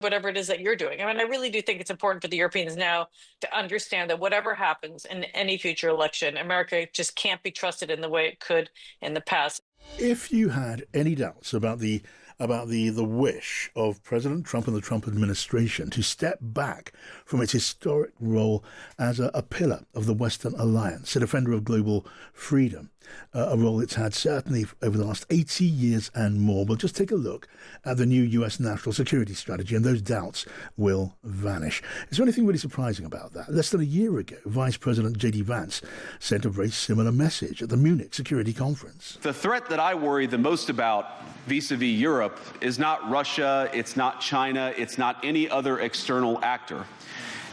whatever it is that you're doing. I mean, I really do think it's important for the Europeans now to understand that whatever happens in any future election, America just can't be trusted in the way it could in the past. If you had any doubts about the wish of President Trump and the Trump administration to step back from its historic role as a pillar of the Western alliance, a defender of global freedom, a role it's had certainly over the last 80 years and more, we'll just take a look at the new US national security strategy and those doubts will vanish. Is there anything really surprising about that? Less than a year ago, Vice President J.D. Vance sent a very similar message at the Munich Security Conference. The threat that I worry the most about vis-a-vis Europe is not Russia, it's not China, it's not any other external actor.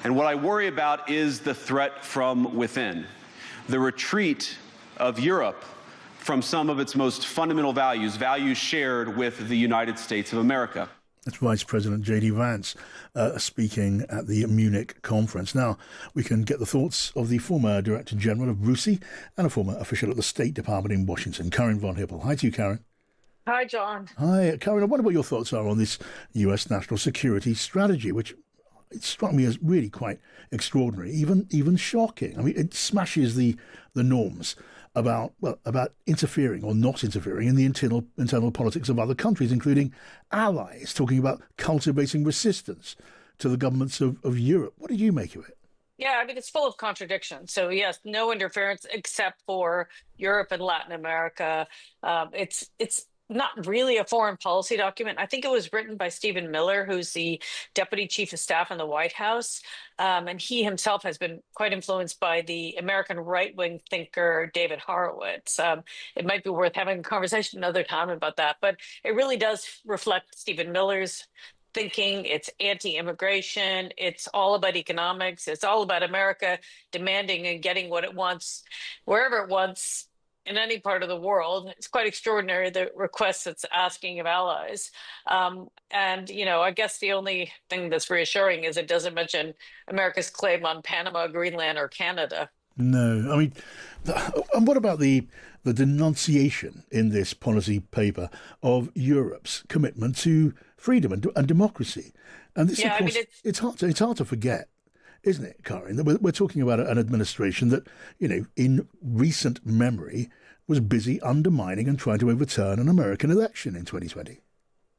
And what I worry about is the threat from within, the retreat of Europe from some of its most fundamental values, values shared with the United States of America. That's Vice President J.D. Vance speaking at the Munich conference. Now, we can get the thoughts of the former Director General of Rusi and a former official at the State Department in Washington, Karin Von Hippel. Hi to you, Karin. Hi, John. Hi, Karin. I wonder what your thoughts are on this US national security strategy, which it struck me as really quite extraordinary, even shocking. I mean, it smashes the norms about interfering or not interfering in the internal politics of other countries, including allies, talking about cultivating resistance to the governments of Europe. What did you make of it? Yeah, I mean, it's full of contradictions. So, yes, no interference except for Europe and Latin America. It's not really a foreign policy document. I think it was written by Stephen Miller, who's the deputy chief of staff in the White House. And he himself has been quite influenced by the American right-wing thinker, David Horowitz. It might be worth having a conversation another time about that. But it really does reflect Stephen Miller's thinking. It's anti-immigration. It's all about economics. It's all about America demanding and getting what it wants, wherever it wants, in any part of the world. It's quite extraordinary, the requests it's asking of allies. I guess the only thing that's reassuring is it doesn't mention America's claim on Panama, Greenland, or Canada. No, I mean, and what about the denunciation in this policy paper of Europe's commitment to freedom and democracy? And this, Yeah, of I mean, course, it's hard to forget, isn't it, Karin, that we're talking about an administration that, in recent memory was busy undermining and trying to overturn an American election in 2020.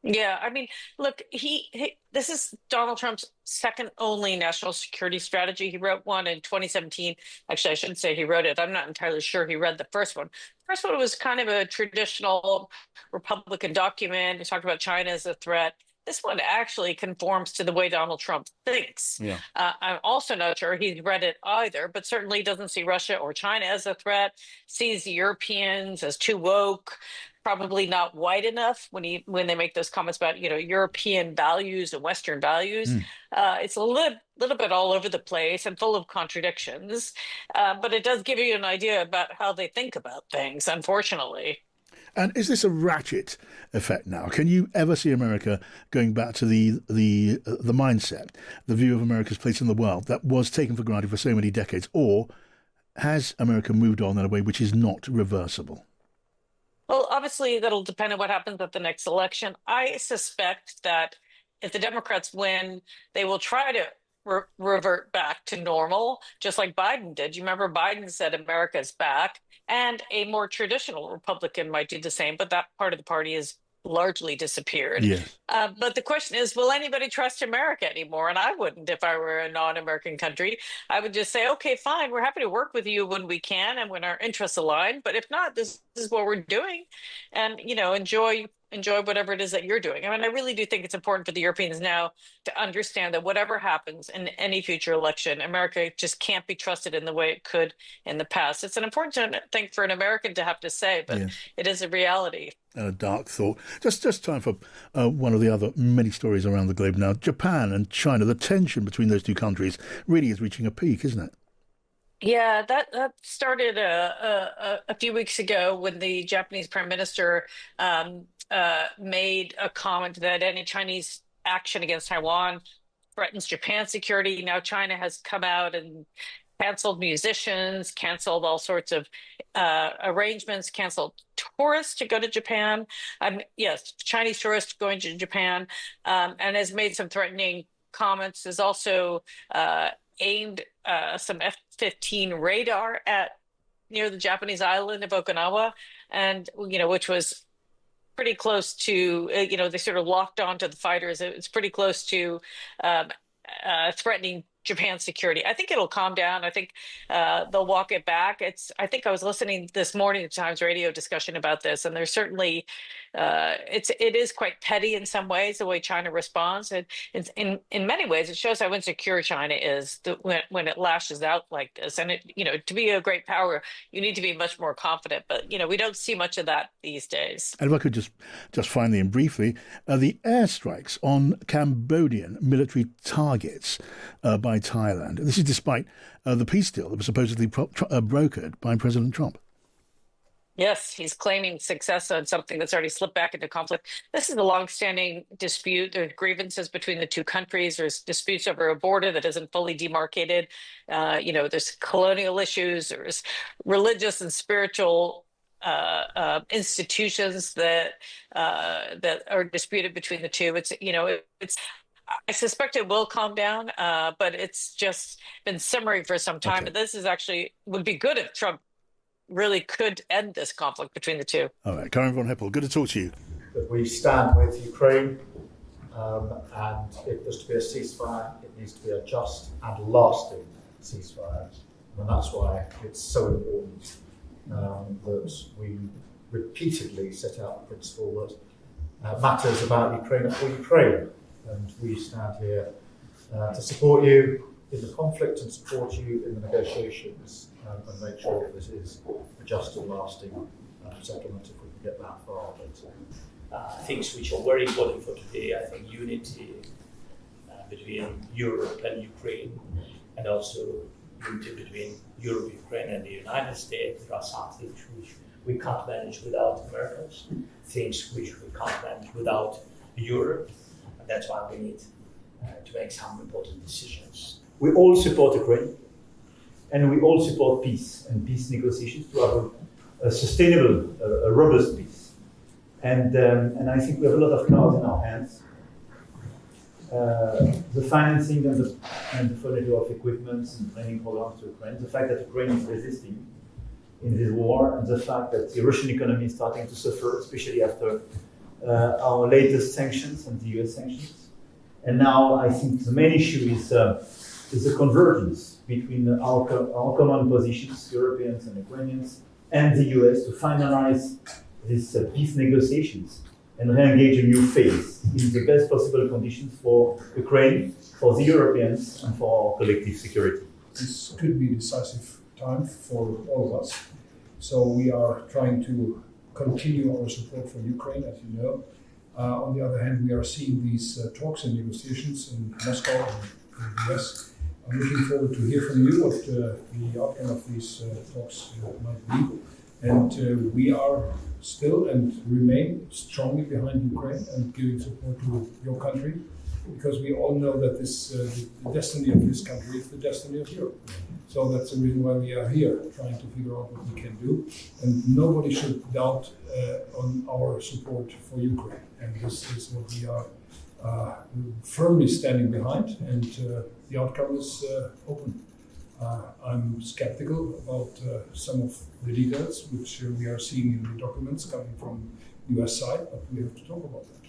Yeah, I mean, look, this is Donald Trump's second only national security strategy. He wrote one in 2017. Actually, I shouldn't say he wrote it. I'm not entirely sure he read the first one. The first one was kind of a traditional Republican document. He talked about China as a threat. This one actually conforms to the way Donald Trump thinks. Yeah. I'm also not sure he's read it either, but certainly doesn't see Russia or China as a threat, sees the Europeans as too woke, probably not white enough when they make those comments about, European values and Western values. It's a little bit all over the place and full of contradictions, but it does give you an idea about how they think about things, unfortunately. And is this a ratchet effect now? Can you ever see America going back to the mindset, the view of America's place in the world that was taken for granted for so many decades? Or has America moved on in a way which is not reversible? Well, obviously, that'll depend on what happens at the next election. I suspect that if the Democrats win, they will try to revert back to normal, just like Biden did. You remember Biden said America's back, and a more traditional Republican might do the same, but that part of the party has largely disappeared. Yes. But the question is, will anybody trust America anymore? And I wouldn't if I were a non-American country. I would just say, okay, fine, we're happy to work with you when we can and when our interests align. But if not, this is what we're doing. And, enjoy whatever it is that you're doing. I mean, I really do think it's important for the Europeans now to understand that whatever happens in any future election, America just can't be trusted in the way it could in the past. It's an important thing for an American to have to say, but Yes. It is a reality. A dark thought. Just time for one of the other many stories around the globe now. Japan and China, the tension between those two countries really is reaching a peak, isn't it? Yeah, that started a few weeks ago when the Japanese Prime Minister made a comment that any Chinese action against Taiwan threatens Japan's security. Now China has come out and canceled musicians, canceled all sorts of arrangements, canceled tourists to go to Japan. Yes, Chinese tourists going to Japan, and has made some threatening comments. Has also aimed some F-15 radar at near the Japanese island of Okinawa, and which was pretty close to, they sort of locked onto the fighters. It's pretty close to threatening Japan's security. I think it'll calm down. I think they'll walk it back. I think I was listening this morning to Times Radio discussion about this, and there's certainly it is quite petty in some ways the way China responds, and in many ways it shows how insecure China is when it lashes out like this. And to be a great power, you need to be much more confident. But we don't see much of that these days. And if I could just finally and briefly, the airstrikes on Cambodian military targets by Thailand. This is despite the peace deal that was supposedly brokered by President Trump. Yes, he's claiming success on something that's already slipped back into conflict. This is a longstanding dispute. There's grievances between the two countries. There's disputes over a border that isn't fully demarcated. There's colonial issues. There's religious and spiritual institutions that are disputed between the two. I suspect it will calm down, but it's just been simmering for some time. Okay. But this would be good if Trump really could end this conflict between the two. All right, Karin Von Hippel, good to talk to you. That we stand with Ukraine, and if there's to be a ceasefire, it needs to be a just and lasting ceasefire. And that's why it's so important that we repeatedly set out the principle that matters about Ukraine are for Ukraine. And we stand here to support you in the conflict and support you in the negotiations, and make sure that this is a just and lasting settlement if we can get that far. Things which are very important for today, I think unity between Europe and Ukraine, and also unity between Europe, Ukraine and the United States. There are some things which we can't manage without Americans, things which we can't manage without Europe. And that's why we need to make some important decisions. We all support Ukraine, and we all support peace and peace negotiations to have a sustainable, a robust peace. And I think we have a lot of cards in our hands. The financing and the furniture of equipment and training programs to Ukraine, the fact that Ukraine is resisting in this war, and the fact that the Russian economy is starting to suffer, especially after our latest sanctions and the US sanctions. And now I think the main issue is the convergence between our common positions, Europeans and Ukrainians, and the US to finalize these peace negotiations and re-engage a new phase in the best possible conditions for Ukraine, for the Europeans, and for our collective security. This could be a decisive time for all of us. So we are trying to continue our support for Ukraine, as you know. On the other hand, we are seeing these talks and negotiations in Moscow and in the US. I'm looking forward to hear from you what the outcome of these talks might be. And we are still and remain strongly behind Ukraine and giving support to your country, because we all know that the destiny of this country is the destiny of Europe. So that's the reason why we are here, trying to figure out what we can do. And nobody should doubt on our support for Ukraine. And this is what we are firmly standing behind, and the outcome is open. I'm skeptical about some of the details which we are seeing in the documents coming from the US side, but we have to talk about that.